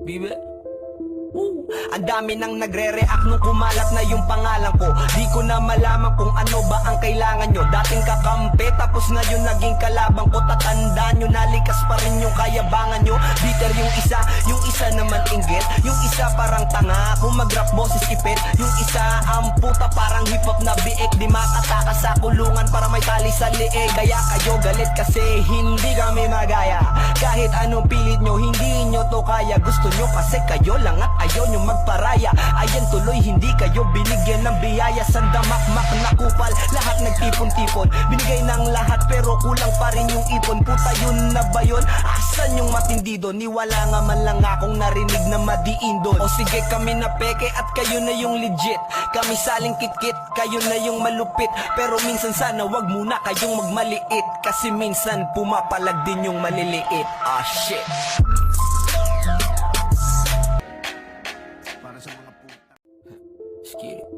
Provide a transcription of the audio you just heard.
Bibe. Ang dami nang nagre-react nung kumalat na yung pangalan ko. Di ko na malaman kung ano ba ang kailangan nyo. Dating kakampi, tapos ngayon naging kalabang ko. Tatandaan nyo, nalikas pa rin yung kayabangan nyo. Bitter yung isa naman inggit. Yung isa parang tanga, kung mag-rap boses ipit. Yung isa ang puta parang hip-hop na biik. Di makatakas sa kulungan para may tali sa liig. Kaya kayo galit kasi hindi kami magaya. Kahit anong pilit nyo, hindi nyo to kaya. Gusto nyo kasi kayo lang at ayaw nyo magparaya. Ayan tuloy, hindi kayo binigyan ng biyaya. Sandamakmak na kupal, lahat nagtipon-tipon. Binigay ng lahat pero kulang pa rin yung ipon. Puta yun na ba yun? Asan yung matindi doon? Niwala nga man lang akong narinig na madiin doon. O sige kami na peke at kayo na yung legit. Kami saling kitkit, kayo na yung malupit. Pero minsan sana wag muna kayong magmaliit. Kasi minsan pumapalag din yung maliliit. Ah shit. Para sa mga puta.